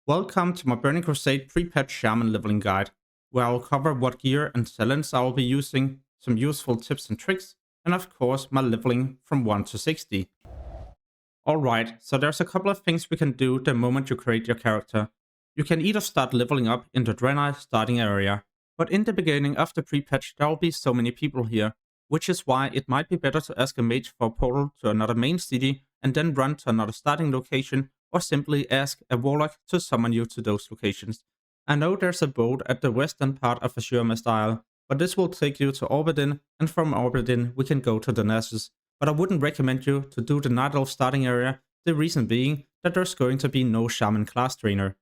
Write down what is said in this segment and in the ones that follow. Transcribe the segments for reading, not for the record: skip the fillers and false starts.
Welcome to my Burning Crusade pre-patch Shaman leveling guide, where I'll cover what gear and talents I'll be using, some useful tips and tricks, and of course my leveling from 1 to 60. Alright, so there's a couple of things we can do the moment you create your character. You can either start leveling up in the Draenei starting area, but in the beginning of the pre-patch there will be so many people here, which is why it might be better to ask a mage for a portal to another main city and then run to another starting location, or simply ask a warlock to summon you to those locations. I know there's a boat at the western part of Azure Isle, but this will take you to Addon, and from Addon we can go to the Nessus. But I wouldn't recommend you to do the Night Elf starting area, the reason being that there's going to be no Shaman class trainer.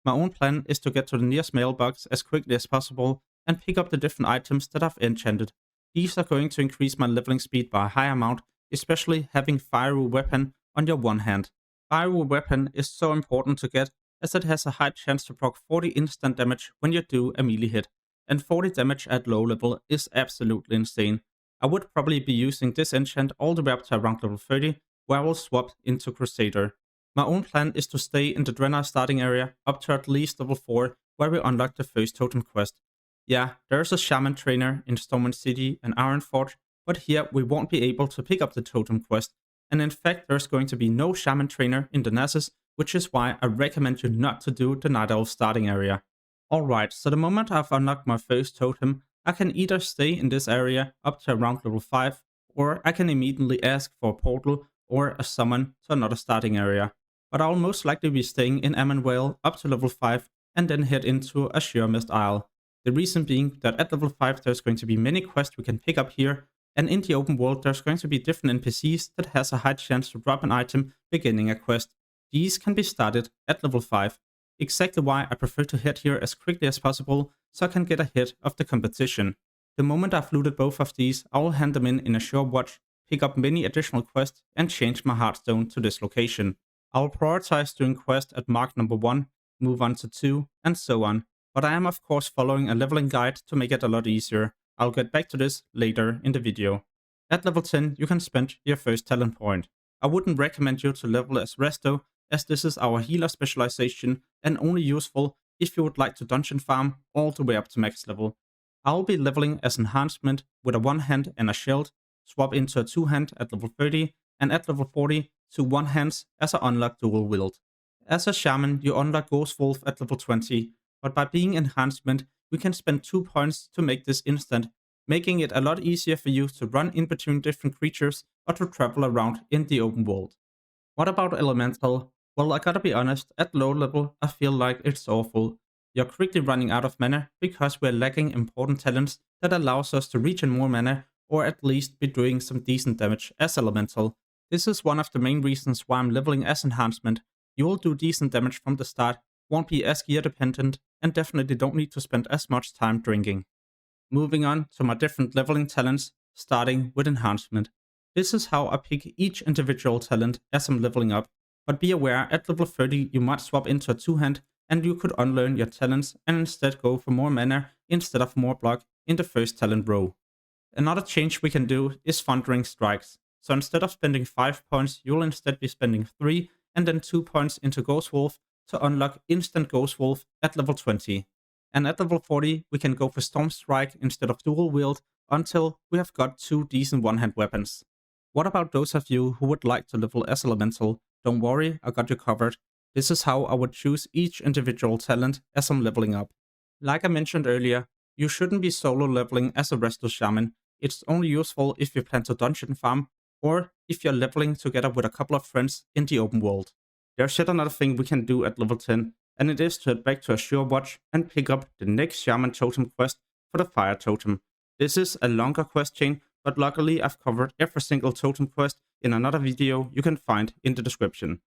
My own plan is to get to the nearest mailbox as quickly as possible and pick up the different items that I've enchanted. These are going to increase my leveling speed by a high amount, especially having Fiery Weapon on your one hand. Fiery Weapon is so important to get as it has a high chance to proc 40 instant damage when you do a melee hit, and 40 damage at low level is absolutely insane. I would probably be using this enchant all the way up to around level 30, where I will swap into Crusader. My own plan is to stay in the Draenei starting area up to at least level 4, where we unlock the first totem quest. Yeah, there's a Shaman trainer in Stormwind City and Ironforge, but here we won't be able to pick up the totem quest, and in fact there's going to be no Shaman trainer in the Nessus, which is why I recommend you not to do the Night Elf starting area. Alright, so the moment I've unlocked my first totem, I can either stay in this area up to around level 5, or I can immediately ask for a portal or a summon to another starting area. But I'll most likely be staying in Vale up to level 5 and then head into Azure Isle. The reason being that at level 5 there's going to be many quests we can pick up here, and in the open world there's going to be different NPCs that has a high chance to drop an item beginning a quest. These can be started at level 5. Exactly why I prefer to head here as quickly as possible so I can get ahead of the competition. The moment I've looted both of these, I will hand them in a short watch, pick up many additional quests and change my Hearthstone to this location. I will prioritize doing quests at mark number 1, move on to 2, and so on. But I am of course following a leveling guide to make it a lot easier. I'll get back to this later in the video. At level 10 you can spend your first talent point. I wouldn't recommend you to level as Resto, as this is our healer specialization and only useful if you would like to dungeon farm all the way up to max level. I'll be leveling as Enhancement with a 1 hand and a shield, swap into a 2 hand at level 30, and at level 40 to 1 hands as I unlock dual wield. As a Shaman you unlock Ghost Wolf at level 20, but by being Enhancement we can spend 2 points to make this instant, making it a lot easier for you to run in between different creatures or to travel around in the open world. What about Elemental? Well, I gotta be honest, at low level I feel like it's awful. You're quickly running out of mana because we're lacking important talents that allows us to regen more mana or at least be doing some decent damage as Elemental. This is one of the main reasons why I'm leveling as Enhancement. You will do decent damage from the start, won't be as gear dependent, and definitely don't need to spend as much time drinking. Moving on to my different leveling talents, starting with Enhancement. This is how I pick each individual talent as I'm leveling up, but be aware at level 30 you might swap into a 2 hand and you could unlearn your talents and instead go for more mana instead of more block in the first talent row. Another change we can do is Thundering Strikes. So instead of spending 5 points, you'll instead be spending 3 and then 2 points into Ghost Wolf to unlock instant Ghost Wolf at level 20. And at level 40 we can go for Storm Strike instead of dual wield until we have got 2 decent one-hand weapons. What about those of you who would like to level as Elemental? Don't worry, I got you covered. This is how I would choose each individual talent as I'm leveling up. Like I mentioned earlier, you shouldn't be solo leveling as a Resto Shaman. It's only useful if you plan to dungeon farm or if you're leveling together with a couple of friends in the open world. There's yet another thing we can do at level 10, and it is to head back to Azure Watch and pick up the next Shaman Totem quest for the Fire Totem. This is a longer quest chain, but luckily I've covered every single totem quest in another video you can find in the description.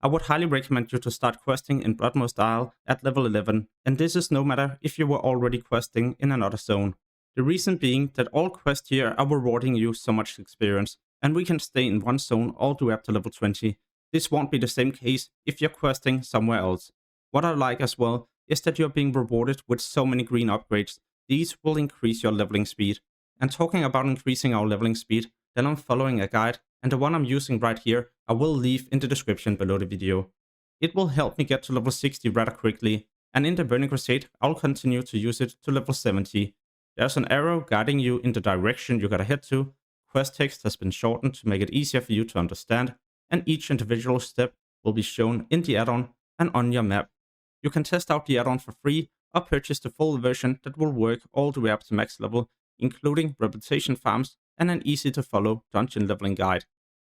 I would highly recommend you to start questing in Bloodmost Isle at level 11, and this is no matter if you were already questing in another zone. The reason being that all quests here are rewarding you so much experience, and we can stay in one zone all the way up to level 20. This won't be the same case if you're questing somewhere else. What I like as well is that you're being rewarded with so many green upgrades. These will increase your leveling speed. And talking about increasing our leveling speed, then I'm following a guide, and the one I'm using right here I will leave in the description below the video. It will help me get to level 60 rather quickly, and in the Burning Crusade, I'll continue to use it to level 70. There's an arrow guiding you in the direction you gotta head to, quest text has been shortened to make it easier for you to understand, and each individual step will be shown in the add-on and on your map. You can test out the add-on for free or purchase the full version that will work all the way up to max level, including reputation farms and an easy to follow dungeon leveling guide.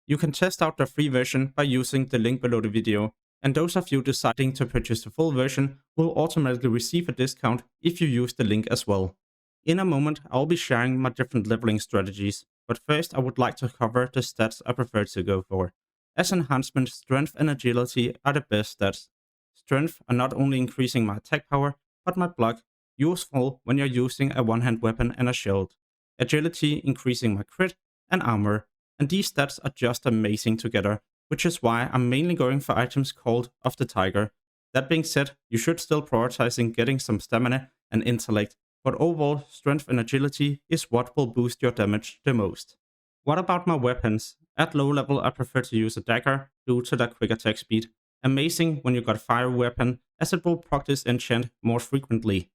You can test out the free version by using the link below the video, and those of you deciding to purchase the full version will automatically receive a discount if you use the link as well. In a moment, I'll be sharing my different leveling strategies, but first I would like to cover the stats I prefer to go for. As enhancement, strength and agility are the best stats. Strength are not only increasing my attack power, but my block, useful when you're using a one-hand weapon and a shield. Agility increasing my crit and armor, and these stats are just amazing together, which is why I'm mainly going for items called of the Tiger. That being said, you should still prioritize getting some stamina and intellect, but overall, strength and agility is what will boost your damage the most. What about my weapons? At low level, I prefer to use a dagger due to their quick attack speed. Amazing when you got a fire weapon, as it will proc this enchant more frequently.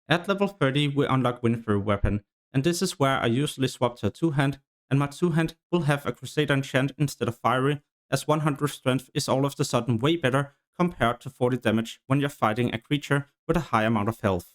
At level 30, we unlock Windthrough weapon, and this is where I usually swap to a two-hand, and my two-hand will have a Crusader enchant instead of fiery, as 100 strength is all of a sudden way better compared to 40 damage when you're fighting a creature with a high amount of health.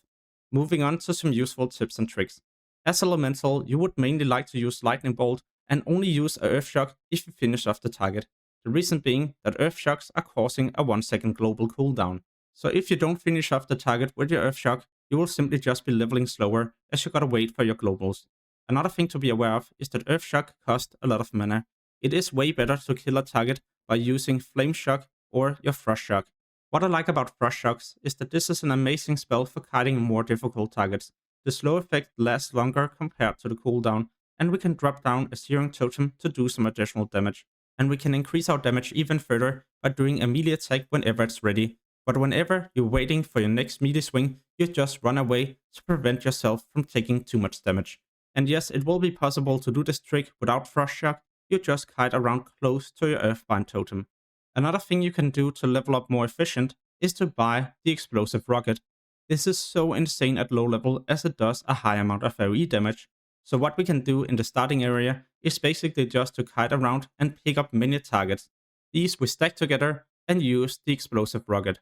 Moving on to some useful tips and tricks. As elemental, you would mainly like to use Lightning Bolt and only use a Earth Shock if you finish off the target. The reason being that Earth Shocks are causing a 1 second global cooldown. So if you don't finish off the target with your Earth Shock, you will simply just be leveling slower as you gotta wait for your globals. Another thing to be aware of is that Earth Shock costs a lot of mana. It is way better to kill a target by using Flame Shock or your Frost Shock. What I like about Frost Shocks is that this is an amazing spell for kiting more difficult targets. The slow effect lasts longer compared to the cooldown, and we can drop down a Searing Totem to do some additional damage. And we can increase our damage even further by doing a melee attack whenever it's ready. But whenever you're waiting for your next melee swing, you just run away to prevent yourself from taking too much damage. And yes, it will be possible to do this trick without Frost Shock, you just kite around close to your Earthbind Totem. Another thing you can do to level up more efficient is to buy the Explosive Rocket. This is so insane at low level as it does a high amount of AoE damage. So what we can do in the starting area is basically just to kite around and pick up many targets. These we stack together and use the Explosive Rocket.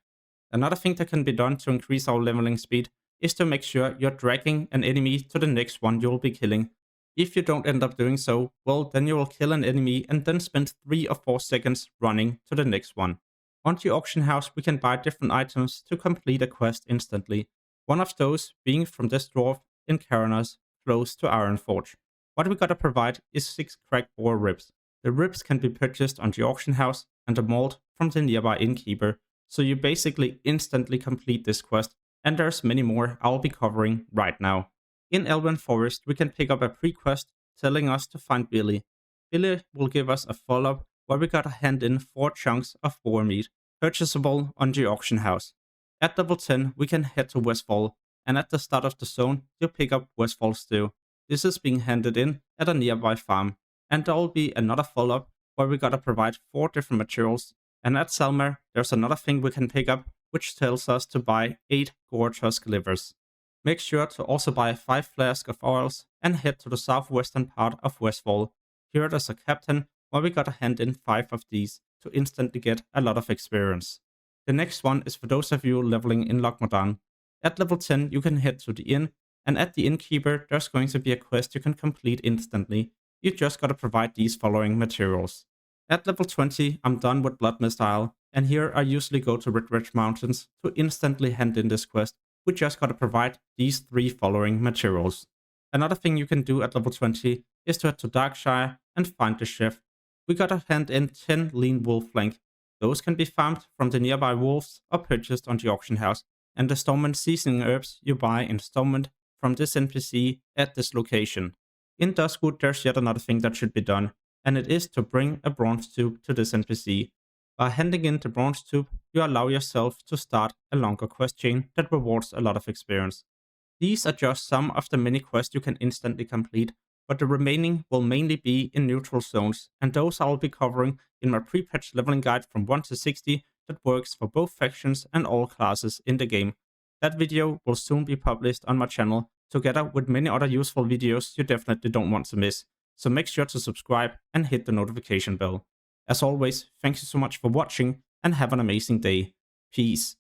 Another thing that can be done to increase our leveling speed is to make sure you're dragging an enemy to the next one you'll be killing. If you don't end up doing so, well, then you will kill an enemy and then spend 3 or 4 seconds running to the next one. On the auction house, we can buy different items to complete a quest instantly. One of those being from this dwarf in Karanos, close to Ironforge. What we gotta provide is 6 cracked boar ribs. The ribs can be purchased on the auction house and a malt from the nearby innkeeper, so you basically instantly complete this quest, and there's many more I'll be covering right now. In Elven Forest, we can pick up a pre-quest telling us to find Billy. Billy will give us a follow-up where we gotta hand in 4 chunks of boar meat, purchasable on the auction house. At level 10, we can head to Westfall, and at the start of the zone, you'll pick up Westfall Stew. This is being handed in at a nearby farm, and there will be another follow-up where we gotta provide 4 different materials, and at Selmer, there's another thing we can pick up, which tells us to buy 8 Gore Tusk livers. Make sure to also buy 5 flasks of oils and head to the southwestern part of Westfall. Here there's a captain where we gotta hand in 5 of these to instantly get a lot of experience. The next one is for those of you leveling in Lochmodan. At level 10 you can head to the inn, and at the innkeeper there's going to be a quest you can complete instantly. You just gotta provide these following materials. At level 20 I'm done with Blood Mist Isle, and here I usually go to Red Ridge Mountains to instantly hand in this quest. We just gotta provide these 3 following materials. Another thing you can do at level 20 is to head to Darkshire and find the chef. We gotta hand in 10 lean wolf flank. Those can be farmed from the nearby wolves or purchased on the auction house, and the Stormwind seasoning herbs you buy in Stormwind from this NPC at this location. In Duskwood there's yet another thing that should be done, and it is to bring a bronze tube to this NPC. By handing in the bronze tube, you allow yourself to start a longer quest chain that rewards a lot of experience. These are just some of the many quests you can instantly complete, but the remaining will mainly be in neutral zones, and those I will be covering in my pre-patch leveling guide from 1 to 60 that works for both factions and all classes in the game. That video will soon be published on my channel, together with many other useful videos you definitely don't want to miss, so make sure to subscribe and hit the notification bell. As always, thank you so much for watching and have an amazing day. Peace.